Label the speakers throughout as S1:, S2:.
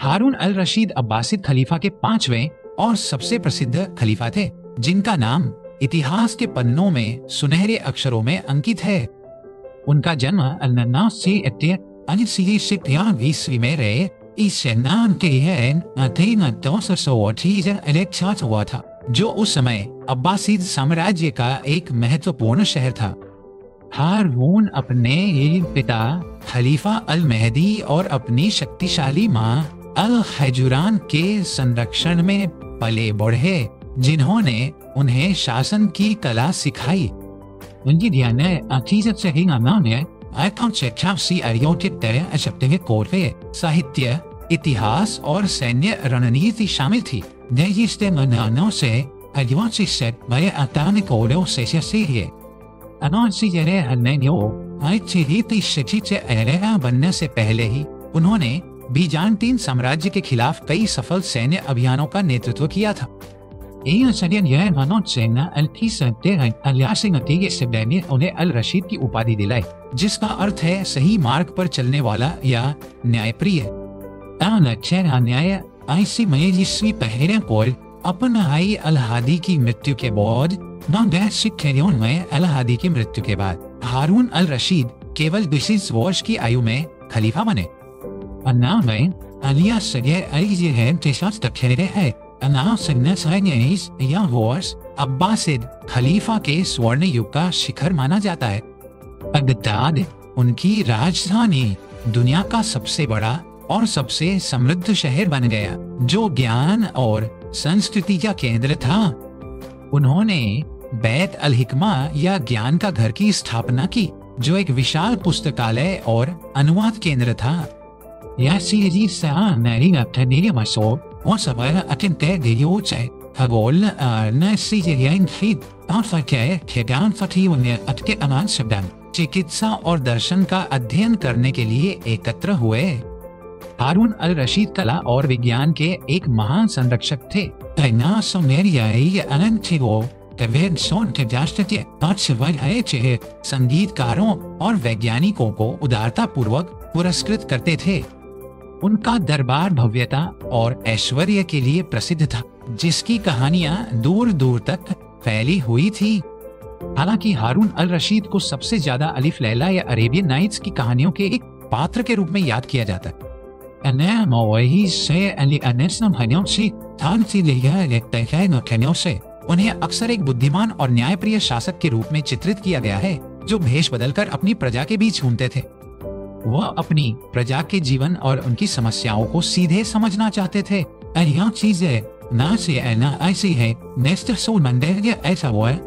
S1: हारून अल Rashid Abbasid खलीफा के 5वें और सबसे प्रसिद्ध खलीफा थे, जिनका नाम इतिहास के पन्नों में सुनहरे अक्षरों में अंकित है। उनका जन्म 1920 में रहे इससे नाम के हुआ था, जो उस समय अब्बासिद साम्राज्य का एक महत्वपूर्ण शहर था। हारून अपने पिता खलीफा अल मेहदी और अपनी शक्तिशाली मां अल खजुरान के संरक्षण में पले बढ़े, जिन्होंने उन्हें शासन की कला सिखाई। उनकी साहित्य, इतिहास और सैन्य रणनीति शामिल थी। बनने से पहले ही उन्होंने बीजान्तीन साम्राज्य के खिलाफ कई सफल सैन्य अभियानों का नेतृत्व किया था। उन्हें अल रशीद की उपाधि दिलाई, जिसका अर्थ है सही मार्ग पर चलने वाला या न्यायप्रिय। अपनाई अल हादी की मृत्यु के बाद अल हादी की मृत्यु के बाद हारून अल रशीद केवल 22 वर्ष की आयु में खलीफा बने। अब्बासिद खलीफा के स्वर्ण युग का शिखर माना जाता है। बगदाद उनकी राजधानी दुनिया का सबसे बड़ा और सबसे समृद्ध शहर बन गया, जो ज्ञान और संस्कृति का केंद्र था। उन्होंने बैत अल हिकमा या ज्ञान का घर की स्थापना की, जो एक विशाल पुस्तकालय और अनुवाद केंद्र था। चिकित्सा और दर्शन का अध्ययन करने के लिए एकत्र हुए। हारून अल रशीद कला और विज्ञान के एक महान संरक्षक थे। संगीतकारों और वैज्ञानिकों को उदारता पूर्वक पुरस्कृत करते थे। उनका दरबार भव्यता और ऐश्वर्य के लिए प्रसिद्ध था, जिसकी कहानियां दूर दूर तक फैली हुई थी। हालांकि हारून अल रशीद को सबसे ज्यादा अलिफ लैला या अरेबियन नाइट्स की कहानियों के एक पात्र के रूप में याद किया जाता है। उन्हें अक्सर एक बुद्धिमान और न्यायप्रिय शासक के रूप में चित्रित किया गया है, जो भेष बदलकर अपनी प्रजा के बीच घूमते थे। वह अपनी प्रजा के जीवन और उनकी समस्याओं को सीधे समझना चाहते थे। यह चीजें ना से ना ऐसी है, ऐसा हुआ है।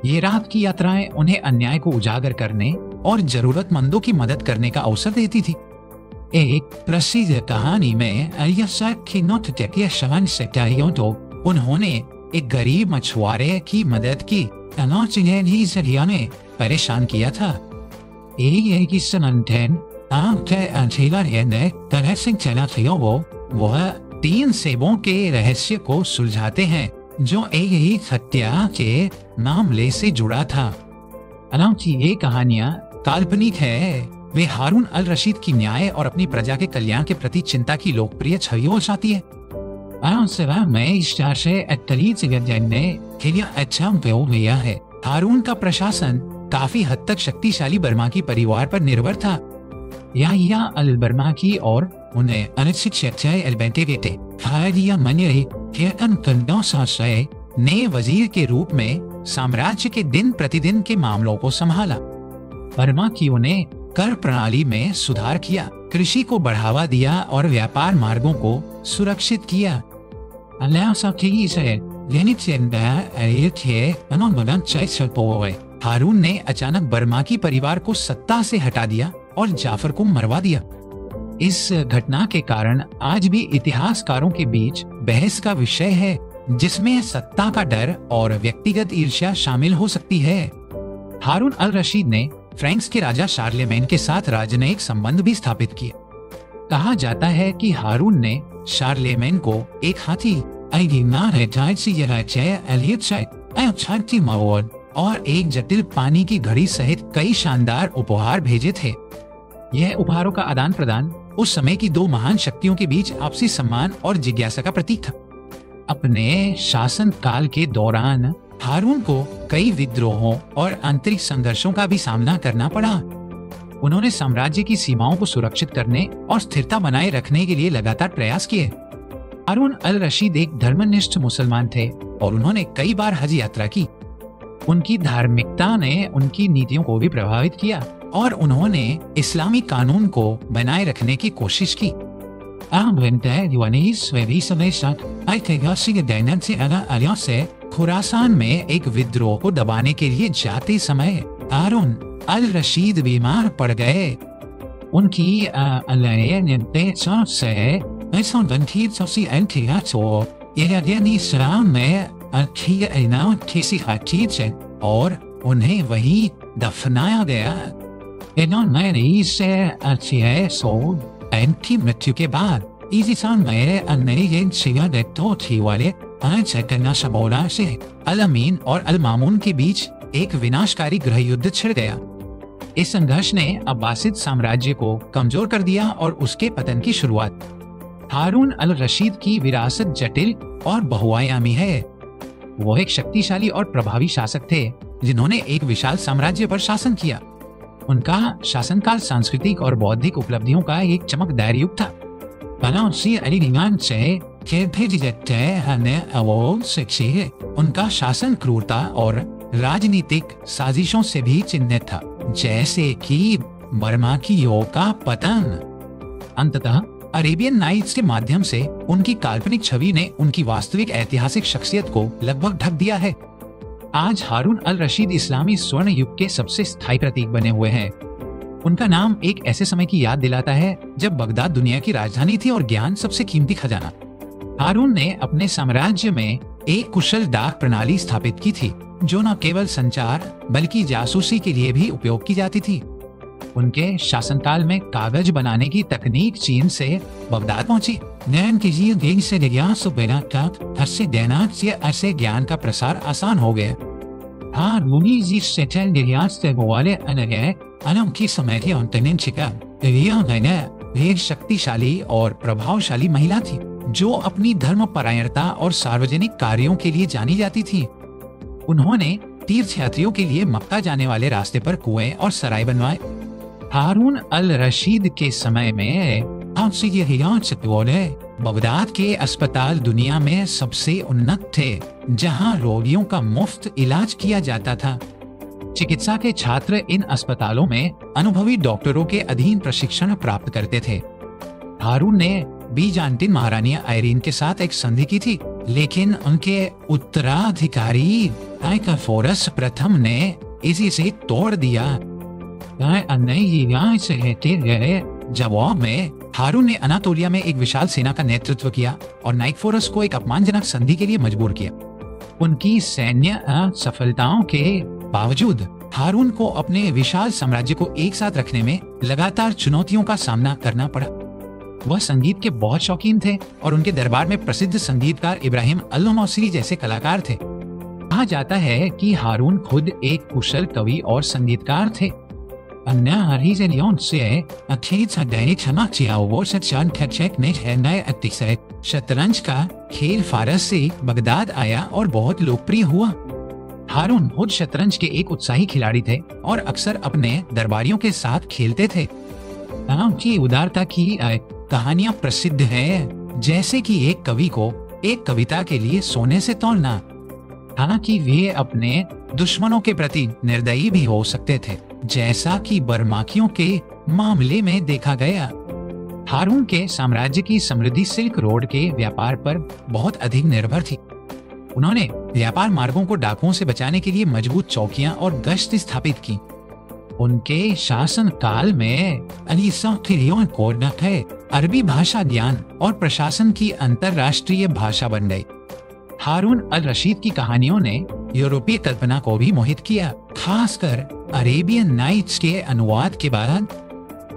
S1: ये रात की यात्राएं उन्हें अन्याय को उजागर करने और जरूरतमंदों की मदद करने का अवसर देती थी। एक प्रसिद्ध कहानी में उन्होंने एक गरीब मछुआरे की मदद की, ने परेशान किया था। वह 3 सेबों के रहस्य को सुलझाते हैं, जो एक ही हत्या के मामले से जुड़ा था। हालांकि ये कहानियां काल्पनिक है, वे हारून अल रशीद की न्याय और अपनी प्रजा के कल्याण के प्रति चिंता की लोकप्रिय छवि दर्शाती है। हारून का प्रशासन काफी हद तक शक्तिशाली बर्माकी परिवार पर निर्भर था। याहिया अल बर्माकी और उन्हें ने वजीर के रूप में साम्राज्य के दिन प्रतिदिन के मामलों को संभाला। बर्माकियों ने कर प्रणाली में सुधार किया, कृषि को बढ़ावा दिया और व्यापार मार्गों को सुरक्षित किया। हारून ने अचानक बर्माकी परिवार को सत्ता से हटा दिया और जाफर को मरवा दिया। इस घटना के कारण आज भी इतिहासकारों के बीच बहस का विषय है, जिसमें सत्ता का डर और व्यक्तिगत ईर्ष्या शामिल हो सकती है। हारून अल रशीद ने फ्रांस के राजा शार्लेमेन के साथ राजनयिक संबंध भी स्थापित किए। कहा जाता है कि हारून ने शार्लेमेन को एक हाथी और एक जटिल पानी की घड़ी सहित कई शानदार उपहार भेजे थे। यह उपहारों का आदान प्रदान उस समय की दो महान शक्तियों के बीच आपसी सम्मान और जिज्ञासा का प्रतीक था। अपने शासन काल के दौरान हारून को कई विद्रोहों और आंतरिक संघर्षों का भी सामना करना पड़ा। उन्होंने साम्राज्य की सीमाओं को सुरक्षित करने और स्थिरता बनाए रखने के लिए लगातार प्रयास किए। हारून अल रशीद एक धर्मनिष्ठ मुसलमान थे और उन्होंने कई बार हज यात्रा की। उनकी धार्मिकता ने उनकी नीतियों को भी प्रभावित किया और उन्होंने इस्लामी कानून को बनाए रखने की कोशिश की। खुरासान में एक विद्रोह को दबाने के लिए जाते समय हारून अल रशीद बीमार पड़ गए। उनकी और उन्हें वहीं दफनाया गया। मृत्यु के बाद अल अमीन और अल मामून के बीच एक विनाशकारी गृह युद्ध छिड़ गया। इस संघर्ष ने अब्बासिद साम्राज्य को कमजोर कर दिया और उसके पतन की शुरुआत। हारून अल रशीद की विरासत जटिल और बहुआयामी है। वो एक शक्तिशाली और प्रभावी शासक थे जिन्होंने एक विशाल साम्राज्य पर शासन किया। उनका शासनकाल सांस्कृतिक और बौद्धिक उपलब्धियों का एक चमकदार युग था। उनका शासन क्रूरता और राजनीतिक साजिशों से भी चिन्हित था, जैसे कि बर्मा की योग का पतन। अंततः अरेबियन नाइट्स के माध्यम से उनकी काल्पनिक छवि ने उनकी वास्तविक ऐतिहासिक शख्सियत को लगभग ढक दिया है। आज हारून अल रशीद इस्लामी स्वर्ण युग के सबसे स्थायी प्रतीक बने हुए हैं। उनका नाम एक ऐसे समय की याद दिलाता है जब बगदाद दुनिया की राजधानी थी और ज्ञान सबसे कीमती खजाना। हारून ने अपने साम्राज्य में एक कुशल डाक प्रणाली स्थापित की थी जो न केवल संचार बल्कि जासूसी के लिए भी उपयोग की जाती थी। उनके शासनकाल में कागज बनाने की तकनीक चीन से बगदाद पहुंची। ऐसे ज्ञान का प्रसार आसान हो गया। एक शक्तिशाली और प्रभावशाली महिला थी जो अपनी धर्मपरायणता और सार्वजनिक कार्यों के लिए जानी जाती थी। उन्होंने तीर्थयात्रियों के लिए मक्का जाने वाले रास्ते पर कुएं और सराय बनवाए। हारून अल रशीद के समय में बगदाद के अस्पताल दुनिया में सबसे उन्नत थे, जहां रोगियों का मुफ्त इलाज किया जाता था। चिकित्सा के छात्र इन अस्पतालों में अनुभवी डॉक्टरों के अधीन प्रशिक्षण प्राप्त करते थे। हारून ने बीजान्टिन महारानी आयरीन के साथ एक संधि की थी, लेकिन उनके उत्तराधिकारी आइकाफोरस प्रथम ने इसी से तोड़ दिया। जवाब में हारून ने अनातोलिया में एक विशाल सेना का नेतृत्व किया और नाइकफोरस को एक अपमानजनक संधि के लिए मजबूर किया। उनकी सैन्य सफलताओं के बावजूद हारून को अपने विशाल साम्राज्य को एक साथ रखने में लगातार चुनौतियों का सामना करना पड़ा। वह संगीत के बहुत शौकीन थे और उनके दरबार में प्रसिद्ध संगीतकार इब्राहिम अल-मौसिली जैसे कलाकार थे। कहा जाता है कि हारून खुद एक कुशल कवि और संगीतकार थे। शतरंज का खेल फारस से बगदाद आया और बहुत लोकप्रिय हुआ। हारून खुद शतरंज के एक उत्साही खिलाड़ी थे और अक्सर अपने दरबारियों के साथ खेलते थे। की उदारता की कहानियां प्रसिद्ध है, जैसे कि एक कवि को एक कविता के लिए सोने से तोड़ना। हालांकि वे अपने दुश्मनों के प्रति निर्दयी भी हो सकते थे, जैसा कि बर्माकियों के मामले में देखा गया। हारून के साम्राज्य की समृद्धि सिल्क रोड के व्यापार पर बहुत अधिक निर्भर थी। उन्होंने व्यापार मार्गों को डाकुओं से बचाने के लिए मजबूत चौकियां और गश्त स्थापित की। उनके शासन काल में अरबी भाषा ज्ञान और प्रशासन की अंतरराष्ट्रीय भाषा बन गई। हारून अल रशीद की कहानियों ने यूरोपीय कल्पना को भी मोहित किया, खासकर अरेबियन नाइट्स के अनुवाद के बाद।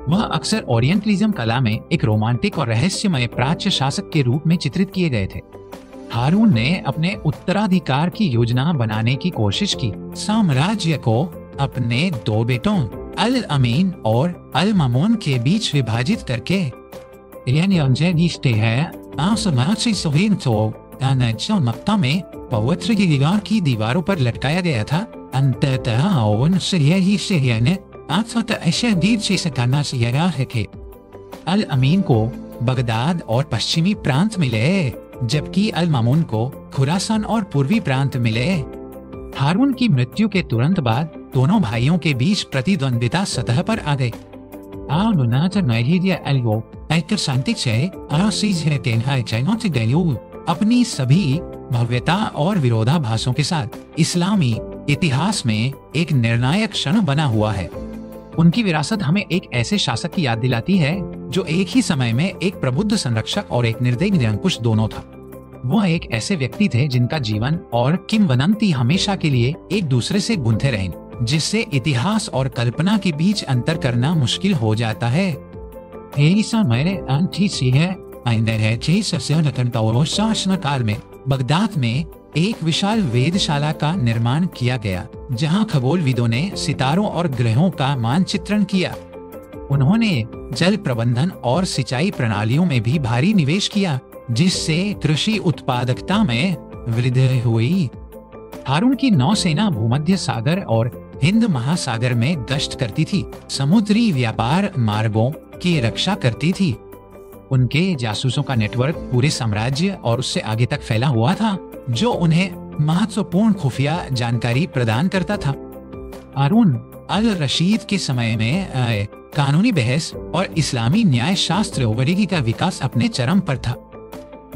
S1: वह अक्सर ओरिएंटलिज्म कला में एक रोमांटिक और रहस्यमय प्राच्य शासक के रूप में चित्रित किए गए थे। हारून ने अपने उत्तराधिकार की योजना बनाने की कोशिश की, साम्राज्य को अपने दो बेटों अल अमीन और अल मामून के बीच विभाजित करके। मक्का में पवित्र गिरगार की दीवारों पर लटकाया गया था। अंततः ने अल अमीन को बगदाद और पश्चिमी प्रांत मिले, जबकि अल मामून को खुरासान और पूर्वी प्रांत मिले। हारून की मृत्यु के तुरंत बाद दोनों भाइयों के बीच प्रतिद्वंद्विता सतह पर आ गई। अपनी सभी भव्यता और विरोधाभासों के साथ इस्लामी इतिहास में एक निर्णायक क्षण बना हुआ है। उनकी विरासत हमें एक ऐसे शासक की याद दिलाती है जो एक ही समय में एक प्रबुद्ध संरक्षक और एक निर्दयी निरंकुश दोनों था। वह एक ऐसे व्यक्ति थे जिनका जीवन और किंवदंती हमेशा के लिए एक दूसरे से गुंथे रहे, जिससे इतिहास और कल्पना के बीच अंतर करना मुश्किल हो जाता है। काल में बगदाद में एक विशाल वेधशाला का निर्माण किया गया, जहां खगोलविदों ने सितारों और ग्रहों का मानचित्रण किया। उन्होंने जल प्रबंधन और सिंचाई प्रणालियों में भी भारी निवेश किया, जिससे कृषि उत्पादकता में वृद्धि हुई। हारून की नौसेना भूमध्य सागर और हिंद महासागर में गश्त करती थी, समुद्री व्यापार मार्गों की रक्षा करती थी। उनके जासूसों का नेटवर्क पूरे साम्राज्य और उससे आगे तक फैला हुआ था, जो उन्हें महत्वपूर्ण खुफिया जानकारी प्रदान करता था। हारून अल रशीद के समय में कानूनी बहस और इस्लामी न्याय शास्त्र वगैरह का विकास अपने चरम पर था।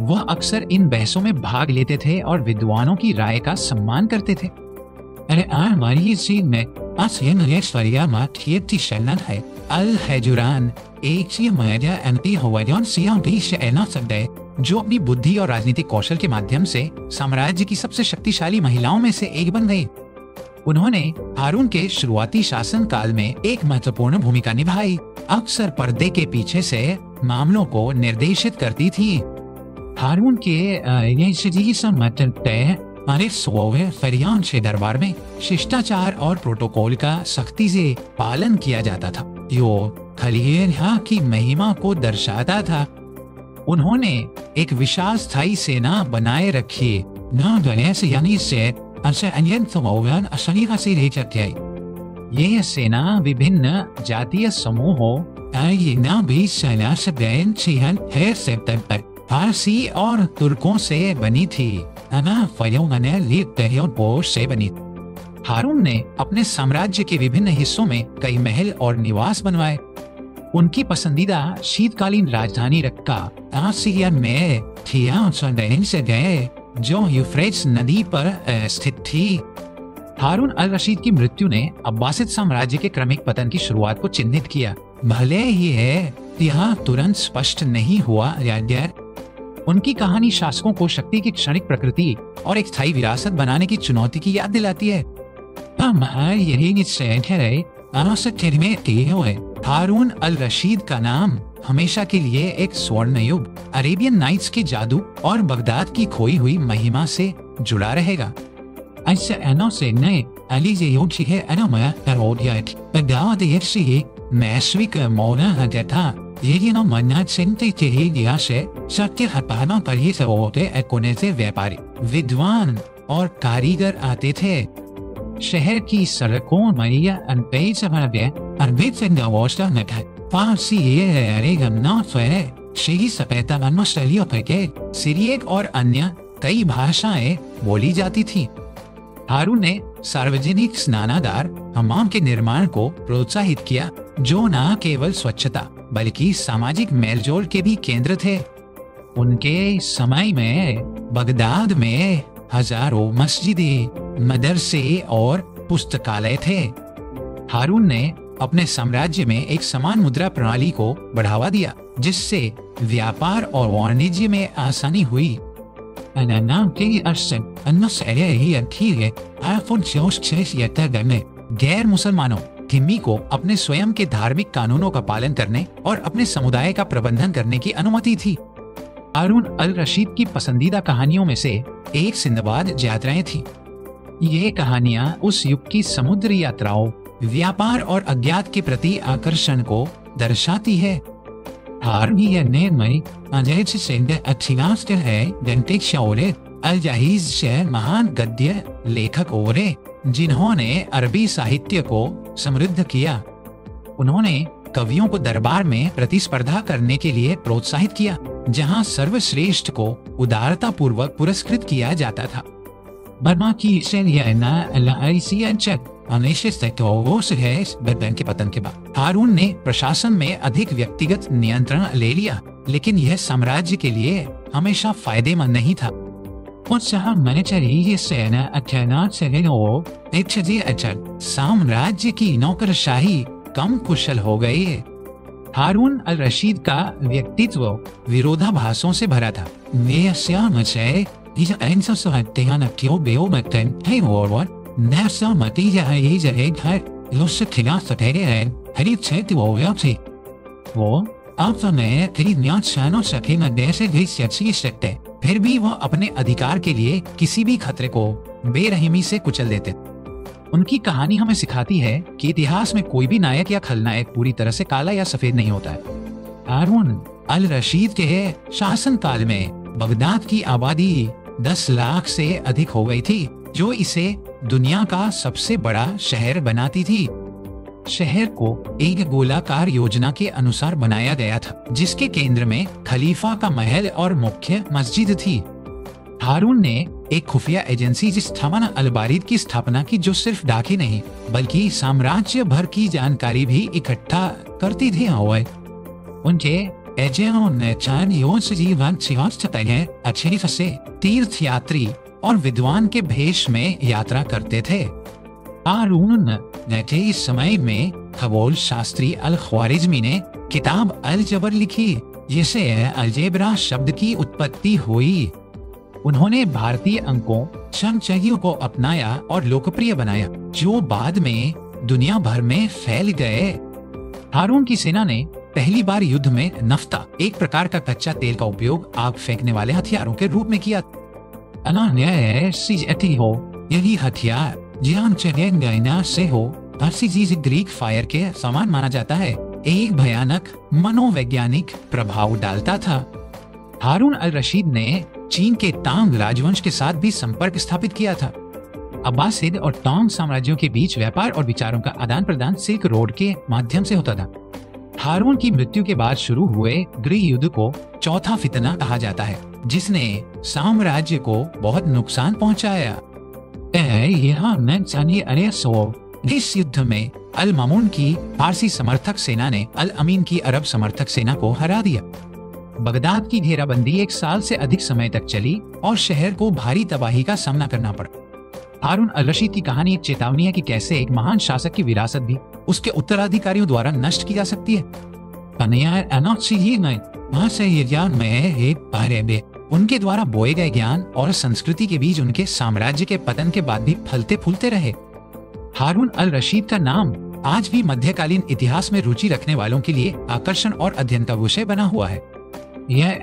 S1: वह अक्सर इन बहसों में भाग लेते थे और विद्वानों की राय का सम्मान करते थे। अल हैजुरान जो अपनी बुद्धि और राजनीतिक कौशल के माध्यम से साम्राज्य की सबसे शक्तिशाली महिलाओं में से एक बन गई। उन्होंने हारून के शुरुआती शासन काल में एक महत्वपूर्ण भूमिका निभाई, अक्सर पर्दे के पीछे से मामलों को निर्देशित करती थी। हारून के फरियान से दरबार में शिष्टाचार और प्रोटोकॉल का सख्ती से पालन किया जाता था, जो खलीफा की महिमा को दर्शाता था। उन्होंने एक विशाल स्थायी सेना बनाए रखी, यह सेना विभिन्न जातीय समूहों फारसी और तुर्कों से बनी थी। से बनी। हारून ने अपने साम्राज्य के विभिन्न हिस्सों में कई महल और निवास बनवाए। उनकी पसंदीदा शीतकालीन राजधानी रक्का आसियन में थी, जो यूफ्रेट्स नदी पर स्थित थी। हारून अल रशीद की मृत्यु ने अब्बासिद साम्राज्य के क्रमिक पतन की शुरुआत को चिन्हित किया, भले ही यह तुरंत स्पष्ट नहीं हुआ। उनकी कहानी शासकों को शक्ति की क्षणिक प्रकृति और एक स्थायी विरासत बनाने की चुनौती की याद दिलाती है। हारून अल रशीद का नाम हमेशा के लिए एक स्वर्ण युग, अरेबियन नाइट्स के जादू और बगदाद की खोई हुई महिमा से जुड़ा रहेगा। वैश्विक व्यापारी, विद्वान और कारीगर आते थे। शहर की सड़कों सिरियक और अन्य कई भाषाएं बोली जाती थी। हारून ने सार्वजनिक स्नानागार हमाम के निर्माण को प्रोत्साहित किया, जो न केवल स्वच्छता बल्कि सामाजिक मेलजोल के भी केंद्र थे। उनके समय में बगदाद में हजारों मस्जिदें, मदरसे और पुस्तकालय थे। हारून ने अपने साम्राज्य में एक समान मुद्रा प्रणाली को बढ़ावा दिया, जिससे व्यापार और वाणिज्य में आसानी हुई। गैर मुसलमानों थिम्मी को अपने स्वयं के धार्मिक कानूनों का पालन करने और अपने समुदाय का प्रबंधन करने की अनुमति थी। हारून अल रशीद की पसंदीदा कहानियों में से एक सिंदबाद यात्राएं थी। ये कहानियां उस युग की समुद्री यात्राओं, व्यापार और अज्ञात के प्रति आकर्षण को दर्शाती है। Harbiye mei अजय सिंह अथिनास्ट है गंतिक शौर्य अल जहीज से महान गद्य लेखक और जिन्होंने अरबी साहित्य को समृद्ध किया। उन्होंने कवियों को दरबार में प्रतिस्पर्धा करने के लिए प्रोत्साहित किया, जहां सर्वश्रेष्ठ को उदारता पूर्वक पुरस्कृत किया जाता था। बर्मा की के पतन के बाद हारून ने प्रशासन में अधिक व्यक्तिगत नियंत्रण ले लिया, लेकिन यह साम्राज्य के लिए हमेशा फायदेमंद नहीं था। साम्राज्य की नौकरशाही कम कुशल हो गई है। हारून अल रशीद का व्यक्तित्व विरोधाभासों से भरा था। वो फिर भी वह अपने अधिकार के लिए किसी भी खतरे को बेरहमी से कुचल देते। उनकी कहानी हमें सिखाती है कि इतिहास में कोई भी नायक या खलनायक पूरी तरह से काला या सफेद नहीं होता है। हारून अल रशीद के शासनकाल में बगदाद की आबादी 10 लाख से अधिक हो गई थी, जो इसे दुनिया का सबसे बड़ा शहर बनाती थी। शहर को एक गोलाकार योजना के अनुसार बनाया गया था, जिसके केंद्र में खलीफा का महल और मुख्य मस्जिद थी। हारून ने एक खुफिया एजेंसी स्थापना अल-बारीद की स्थापना की, जो सिर्फ डाके नहीं बल्कि साम्राज्य भर की जानकारी भी इकट्ठा करती थी। उनके एजेंटों ने अच्छे से तीर्थ यात्री और विद्वान के भेष में यात्रा करते थे। हारून ने इस समय में खगोल शास्त्री अल ख्वारिज़मी ने किताब अल जबर लिखी, जिसे अलजेब्रा शब्द की उत्पत्ति हुई। उन्होंने भारतीय अंकों संख्यियों को अपनाया और लोकप्रिय बनाया, जो बाद में दुनिया भर में फैल गए। हारून की सेना ने पहली बार युद्ध में नफ्ता, एक प्रकार का कच्चा तेल का उपयोग आग फेंकने वाले हथियारों के रूप में किया। यही हथियार से हो ग्रीक फायर के समान माना जाता है, एक भयानक मनोवैज्ञानिक प्रभाव डालता था। हारून अल रशीद ने चीन के तांग राजवंश के साथ भी संपर्क स्थापित किया था। अब्बासिद और तांग साम्राज्यों के बीच व्यापार और विचारों का आदान प्रदान सिल्क रोड के माध्यम से होता था। हारून की मृत्यु के बाद शुरू हुए गृह युद्ध को चौथा फितना कहा जाता है, जिसने साम्राज्य को बहुत नुकसान पहुंचाया। इस युद्ध में अल मामून की फारसी समर्थक सेना ने अल अमीन की अरब समर्थक सेना को हरा दिया। बगदाद की घेराबंदी 1 साल से अधिक समय तक चली और शहर को भारी तबाही का सामना करना पड़ा। हारून अल रशीद की कहानी एक चेतावनी है कि कैसे एक महान शासक की विरासत भी उसके उत्तराधिकारियों द्वारा नष्ट की जा सकती है। उनके द्वारा बोए गए ज्ञान और संस्कृति के बीज उनके साम्राज्य के पतन के बाद भी फलते फूलते रहे। हारून अल रशीद का नाम आज भी मध्यकालीन इतिहास में रुचि रखने वालों के लिए आकर्षण और अध्ययन का विषय बना हुआ है। यह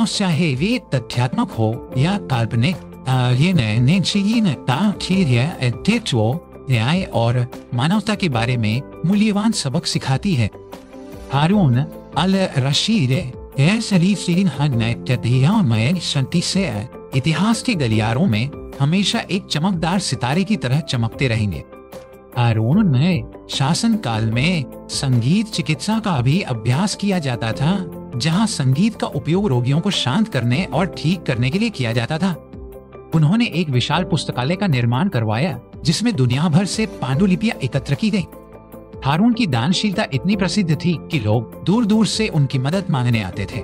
S1: चाहे वे तथ्यात्मक हो या काल्पनिक, न्याय और मानवता के बारे में मूल्यवान सबक सिखाती है। हारून अल रशीद इतिहास के गलियारों में हमेशा एक चमकदार सितारे की तरह चमकते रहेंगे। हारून में शासन काल में संगीत चिकित्सा का भी अभ्यास किया जाता था, जहां संगीत का उपयोग रोगियों को शांत करने और ठीक करने के लिए किया जाता था। उन्होंने एक विशाल पुस्तकालय का निर्माण करवाया, जिसमें दुनिया भर से पांडुलिपियां एकत्र की गई। हारून की दानशीलता इतनी प्रसिद्ध थी कि लोग दूर दूर से उनकी मदद मांगने आते थे।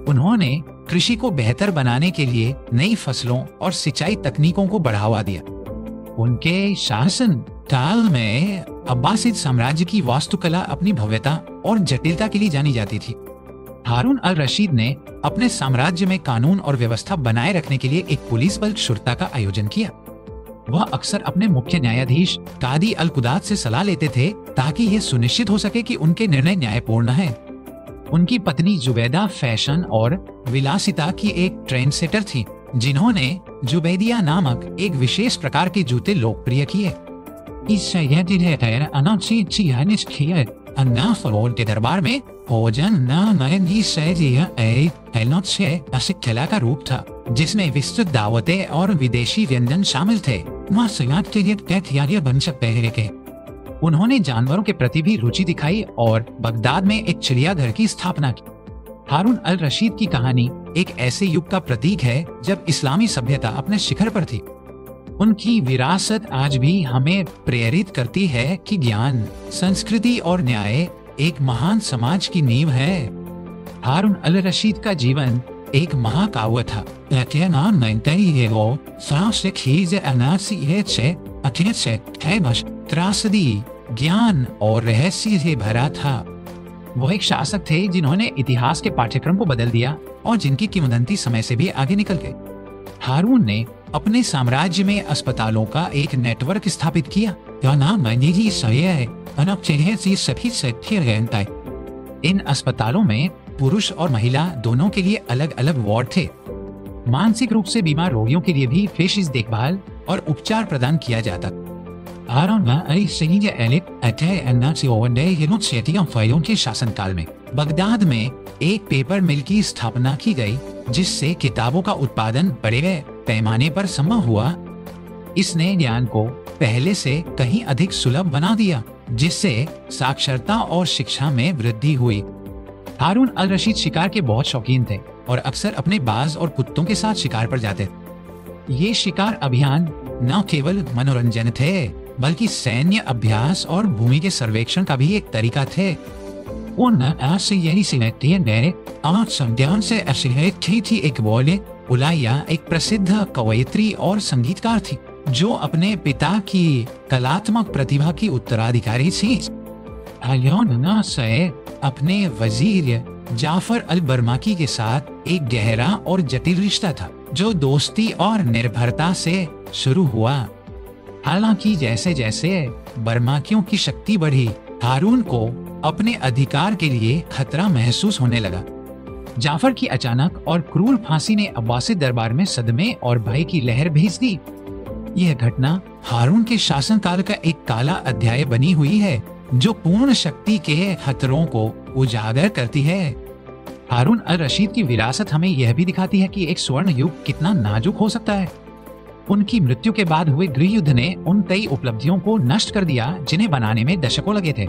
S1: उन्होंने कृषि को बेहतर बनाने के लिए नई फसलों और सिंचाई तकनीकों को बढ़ावा दिया। उनके शासन काल में अब्बासिद साम्राज्य की वास्तुकला अपनी भव्यता और जटिलता के लिए जानी जाती थी। हारून अल रशीद ने अपने साम्राज्य में कानून और व्यवस्था बनाए रखने के लिए एक पुलिस बल शुरता का आयोजन किया। वह अक्सर अपने मुख्य न्यायाधीश कादी अल कुदात से सलाह लेते थे, ताकि यह सुनिश्चित हो सके कि उनके निर्णय न्यायपूर्ण हैं। उनकी पत्नी जुबैदा फैशन और विलासिता की एक ट्रेंड सेटर थी, जिन्होंने जुबैदिया नामक एक विशेष प्रकार के जूते लोकप्रिय किए। के दरबार में भोजन कला का रूप था, जिसमें विस्तृत दावतें और विदेशी व्यंजन शामिल थे। मासूमियत के लिए तैयारियां बन सकते हैं। उन्होंने जानवरों के प्रति भी रुचि दिखाई और बगदाद में एक चिड़ियाघर की स्थापना की। हारून अल रशीद की कहानी एक ऐसे युग का प्रतीक है जब इस्लामी सभ्यता अपने शिखर पर थी। उनकी विरासत आज भी हमें प्रेरित करती है कि ज्ञान, संस्कृति और न्याय एक महान समाज की नींव है। हारून अल रशीद का जीवन एक महाकाव्य था। त्रासदी, ज्ञान और रहस्य से भरा था। वो एक शासक थे जिन्होंने इतिहास के पाठ्यक्रम को बदल दिया और जिनकी किंवदंती समय से भी आगे निकल गई। हारून ने अपने साम्राज्य में अस्पतालों का एक नेटवर्क स्थापित किया। इन अस्पतालों में पुरुष और महिला दोनों के लिए अलग अलग वार्ड थे। मानसिक रूप से बीमार रोगियों के लिए भी विशेष देखभाल और उपचार प्रदान किया जाता। के शासनकाल में बगदाद में एक पेपर मिल की स्थापना की गई, जिससे किताबों का उत्पादन बड़े पैमाने पर संभव हुआ। इसने ज्ञान को पहले से कहीं अधिक सुलभ बना दिया, जिससे साक्षरता और शिक्षा में वृद्धि हुई। हारून अल रशीद शिकार के बहुत शौकीन थे और अक्सर अपने बाज और कुत्तों के साथ शिकार पर जाते थे। ये शिकार अभियान न केवल मनोरंजन थे, बल्कि सैन्य अभ्यास और भूमि के सर्वेक्षण का भी एक तरीका थे। उलाया एक प्रसिद्ध कवयित्री और संगीतकार थी, जो अपने पिता की कलात्मक प्रतिभा की उत्तराधिकारी थी। अपने वजीर जाफर अल बर्माकी के साथ एक गहरा और जटिल रिश्ता था, जो दोस्ती और निर्भरता से शुरू हुआ। हालांकि जैसे जैसे बर्माकियों की शक्ति बढ़ी, हारून को अपने अधिकार के लिए खतरा महसूस होने लगा। जाफर की अचानक और क्रूर फांसी ने अब्बासिद दरबार में सदमे और भय की लहर भेज दी। यह घटना हारून के शासनकाल का एक काला अध्याय बनी हुई है, जो पूर्ण शक्ति के खतरों को उजागर करती है। हारून अल रशीद की विरासत हमें यह भी दिखाती है कि एक स्वर्ण युग कितना नाजुक हो सकता है। उनकी मृत्यु के बाद हुए गृह युद्ध ने उन कई उपलब्धियों को नष्ट कर दिया, जिन्हें बनाने में दशकों लगे थे।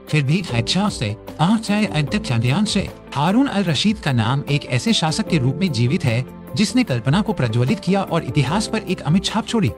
S1: फिर भी हारून अल रशीद का नाम एक ऐसे शासक के रूप में जीवित है, जिसने कल्पना को प्रज्वलित किया और इतिहास पर एक अमिट छाप छोड़ी।